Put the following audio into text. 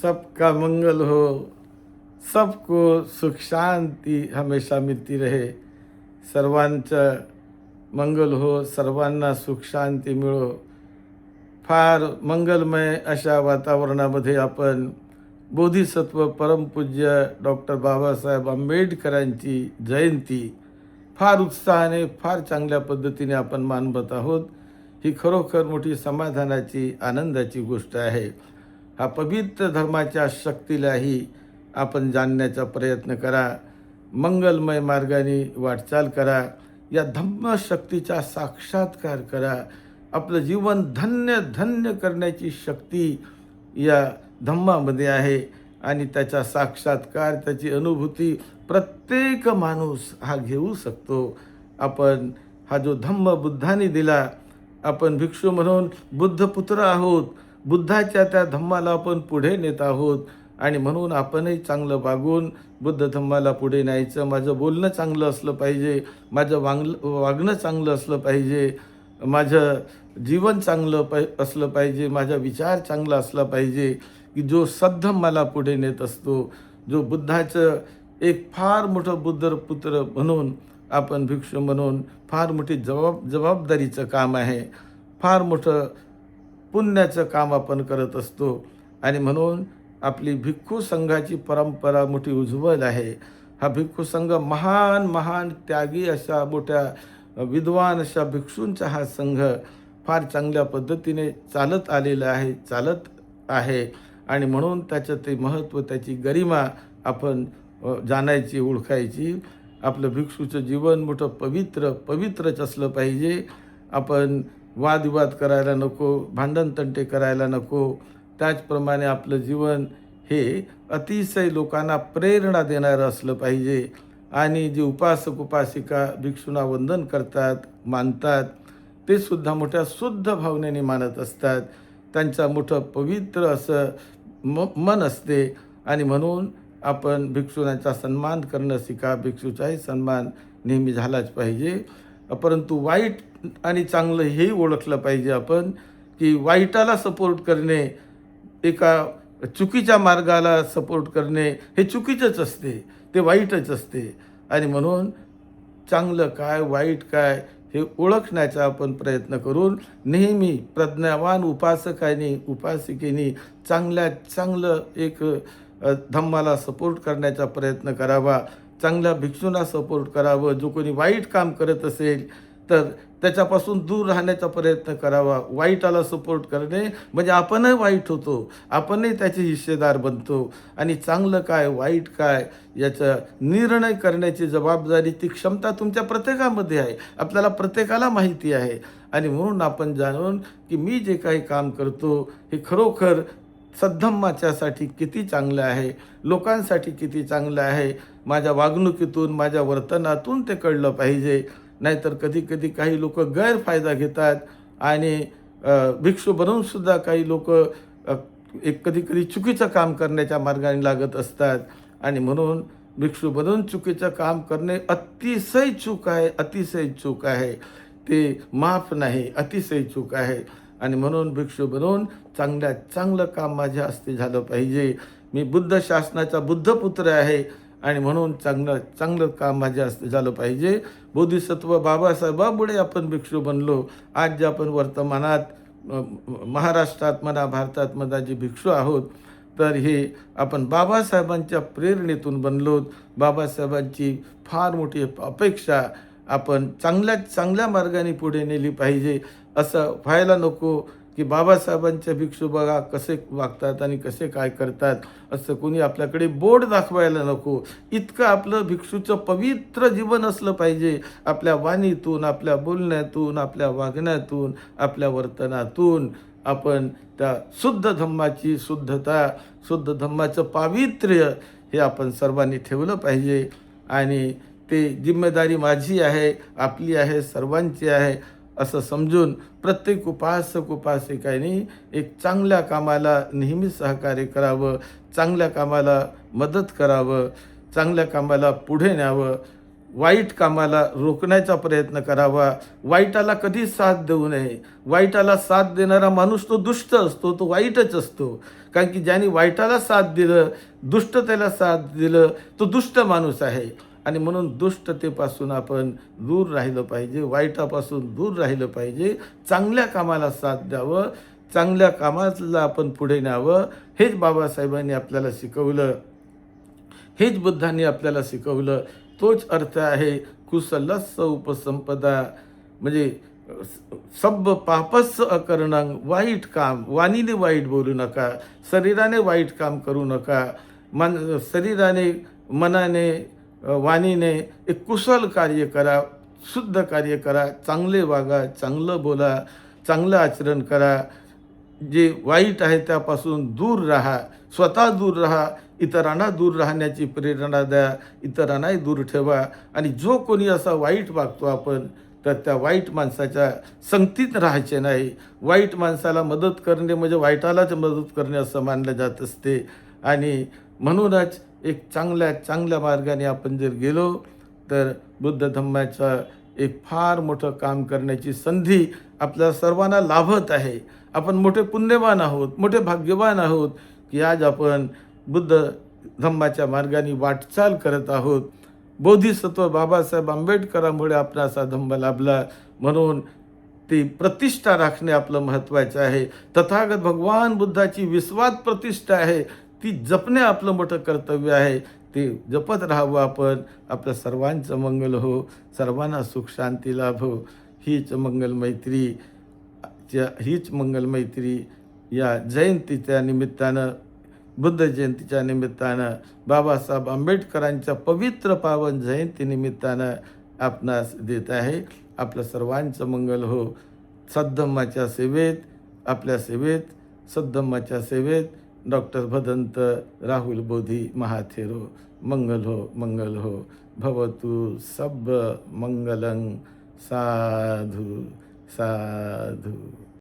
सबका मंगल हो, सबको सुख शांती हमेशा मिळती रहे. सर्वांचं मंगल हो, सर्वांना सुख शांती मिळो. फार मंगलमय अशा वातावरणामध्ये आपण बोधिसत्व परमपूज्य डॉक्टर बाबासाहेब आंबेडकरांची जयंती फार उत्साहाने, फार चांगल्या पद्धतीने आपण मानवत आहोत. ही खरोखर मोठी समाधानाची, आनंदाची गोष्ट आहे. हा पवित्र धर्माच्या शक्तीलाही आपण जाणण्याचा प्रयत्न करा. मंगलमय मार्गाने वाटचाल करा. या धम्मशक्तीचा साक्षात्कार करा. आपलं जीवन धन्य धन्य करण्याची शक्ती या धम्मामध्ये आहे आणि त्याचा साक्षात्कार, त्याची अनुभूती प्रत्येक माणूस हा घेऊ शकतो. आपण हा जो धम्म बुद्धाने दिला, आपण भिक्षू म्हणून बुद्धपुत्र आहोत. बुद्धाच्या त्या धम्माला आपण पुढे नेत आहोत आणि म्हणून आपणही चांगलं वागून बुद्ध धम्माला पुढे न्यायचं. माझं बोलणं चांगलं असलं पाहिजे, माझं वागणं चांगलं असलं पाहिजे, माझं जीवन चांगलं असलं पाहिजे, माझा विचार चांगला असला पाहिजे, की जो सद्धम्माला पुढे नेत असतो. जो बुद्धाचं एक फार मोठं बुद्धपुत्र म्हणून आपण भिक्षू म्हणून फार मोठी जबाबदारीचं काम आहे. फार मोठं पुण्याचं काम आपण करत असतो आणि म्हणून आपली भिक्खू संघाची परंपरा मोठी उज्ज्वल आहे. हा भिक्खू संघ महान महान त्यागी अशा मोठ्या विद्वान अशा भिक्षूंचा हा संघ फार चांगल्या पद्धतीने चालत आलेला आहे, चालत आहे आणि म्हणून त्याचं ते महत्त्व, त्याची गरिमा आपण जाणायची, ओळखायची. आपलं भिक्षूचं जीवन मोठं पवित्रच असलं पाहिजे. आपण वादविवाद करायला नको, भांडणतंटे करायला नको. त्याचप्रमाणे आपलं जीवन हे अतिशय लोकांना प्रेरणा देणारं असलं पाहिजे. आणि जे उपासक उपासिका भिक्षूंना वंदन करतात, मानतात, ते सुद्धा मोठ्या शुद्ध भावनेने मानत असतात. त्यांचा मोठं पवित्र असं मन असते आणि म्हणून आपण भिक्षूंचा सन्मान करणं शिका. भिक्षूचाही सन्मान नेहमी झालाच पाहिजे. परंतु वाईट आणि चांगलं हेही ओळखलं पाहिजे आपण, की वाईटाला सपोर्ट करणे, एका चुकीच्या मार्गाला सपोर्ट करणे हे चुकीचंच असते, ते वाईटच असते. आणि म्हणून चांगलं काय, वाईट काय हे ओळखण्याचा आपण प्रयत्न करून नेहमी प्रज्ञावान उपासकांनी, उपासिकेनी चांगलं एक धम्माला सपोर्ट करण्याचा प्रयत्न करावा. चांगल्या भिक्षूंना सपोर्ट करावं. जो कोणी वाईट काम करत असेल तर त्याच्यापासून दूर राहण्याचा प्रयत्न करावा. वाईटाला सपोर्ट करणे म्हणजे आपणही वाईट होतो, आपणही त्याचे हिस्सेदार बनतो. आणि चांगलं काय, वाईट काय याचा निर्णय करण्याची जबाबदारी, ती क्षमता तुमच्या प्रत्येकामध्ये आहे. आपल्याला प्रत्येकाला माहिती आहे. आणि म्हणून आपण जाणून की मी जे काही काम करतो हे खरोखर सद्धम्माच्यासाठी किती चांगलं आहे, लोकांसाठी किती चांगलं आहे. माझ्या वागणुकीतून, माझ्या वर्तनातून ते कळलं पाहिजे. नाहीतर कधी काही लोक गैरफायदा घेतात आणि भिक्षू बनवून सुद्धा काही लोक कधी चुकीचं काम करण्याच्या मार्गाने लागत असतात. आणि म्हणून भिक्षू बनवून चुकीचं काम करणे अतिशय चूक आहे, अतिशय चूक आहे. ते माफ नाही, अतिशय चूक आहे. आणि म्हणून भिक्षू बनवून चांगलं काम माझ्या हस्ते झालं पाहिजे. मी बुद्ध शासनाचा बुद्धपुत्र आहे आणि म्हणून चांगलं काम माझ्या हस्ते झालं पाहिजे. बोधिसत्व बाबासाहेबांमुळे आपण भिक्षू बनलो. आज जे आपण वर्तमानात महाराष्ट्रात म्हणा, भारतात म्हणा जे भिक्षू आहोत, तर हे आपण बाबासाहेबांच्या प्रेरणेतून बनलोत. बाबासाहेबांची फार मोठी अपेक्षा आपण चांगल्या मार्गाने पुढे नेली पाहिजे. असं व्हायला नको की बाबासाहेबांच्या भिक्षू बघा कसे वागतात आणि कसे काय करतात, असं कोणी आपल्याकडे बोट दाखवायला नको. इतकं आपलं भिक्षूचं पवित्र जीवन असलं पाहिजे. आपल्या वाणीतून, आपल्या बोलण्यातून, आपल्या वागण्यातून, आपल्या वर्तनातून आपण त्या शुद्ध धम्माची शुद्धता, शुद्ध धम्माचं पावित्र्य हे आपण सर्वांनी ठेवलं पाहिजे. आणि ते जिम्मेदारी माझी आहे, आपली आहे, सर्वांची आहे असं समजून प्रत्येक उपासक उपासिकांनी एक चांगल्या कामाला नेहमी सहकार्य करावं, चांगल्या कामाला मदत करावं, चांगल्या कामाला पुढे न्यावं. वाईट कामाला रोखण्याचा प्रयत्न करावा. वाईटाला कधीच साथ देऊ नये. वाईटाला साथ देणारा माणूस तो दुष्ट असतो, तो वाईटच असतो. कारण की ज्याने वाईटाला साथ दिलं, दुष्टतेला साथ दिलं, तो दुष्ट माणूस आहे. आणि म्हणून दुष्टतेपासून आपण दूर राहिलं पाहिजे, वाईटापासून दूर राहिलं पाहिजे. चांगल्या कामाला साथ द्यावं, चांगल्या कामाला आपण पुढे न्यावं. हेच बाबासाहेबांनी आपल्याला शिकवलं, हेच बुद्धांनी आपल्याला शिकवलं. तोच अर्थ आहे कुशलस्य उपसंपदा. म्हणजे सब्ब पापस्य अकरणं, वाईट काम, वाणीने वाईट बोलू नका, शरीराने वाईट काम करू नका. शरीराने, मनाने, वाणीने एक कुशल कार्य करा, शुद्ध कार्य करा, चांगले वागा, चांगलं बोला, चांगलं आचरण करा. जे वाईट आहे त्यापासून दूर राहा, स्वतः दूर राहा, इतरांना दूर राहण्याची प्रेरणा द्या, इतरांनाही दूर ठेवा. आणि जो कोणी असा वाईट वागतो आपण, तर त्या वाईट माणसाच्या संगतीत राहायचे नाही. वाईट माणसाला मदत करणे म्हणजे वाईटालाच मदत करणे असं मानलं जात असते. आणि म्हणूनच एक चांगल्या मार्गाने आपण जर गेलो तर बुद्ध धम्माचं एक फार मोठं काम करण्याची संधी आपल्या सर्वांना लाभत आहे. आपण मोठे पुण्यवान आहोत, मोठे भाग्यवान आहोत की आज आपण बुद्ध धम्माच्या मार्गाने वाटचाल करत आहोत. बोधिसत्व बाबासाहेब आंबेडकरांमुळे आपणास हा धम्म लाभला. म्हणून ती प्रतिष्ठा राखणे आपलं महत्त्वाचं आहे. तथागत भगवान बुद्धाची विश्वात प्रतिष्ठा आहे, ती जपणे आपलं मोठं कर्तव्य आहे. ते जपत राहावं आपण. आपल्या सर्वांचं मंगल हो, सर्वांना सुख शांती लाभो. हीच मंगल मैत्री या जयंतीच्या निमित्तानं, बुद्ध जयंतीच्या निमित्तानं, बाबासाहेब आंबेडकरांच्या पवित्र पावन जयंतीनिमित्तानं आपणास देत आहे. आपल्या सर्वांचं मंगल हो. सद्धम्माच्या सेवेत, आपल्या सेवेत, सद्धम्माच्या सेवेत डॉक्टर भदंत राहुल बोधी महाथेरो. मंगल हो. भवतु सब्ब मंगलं. साधु साधु.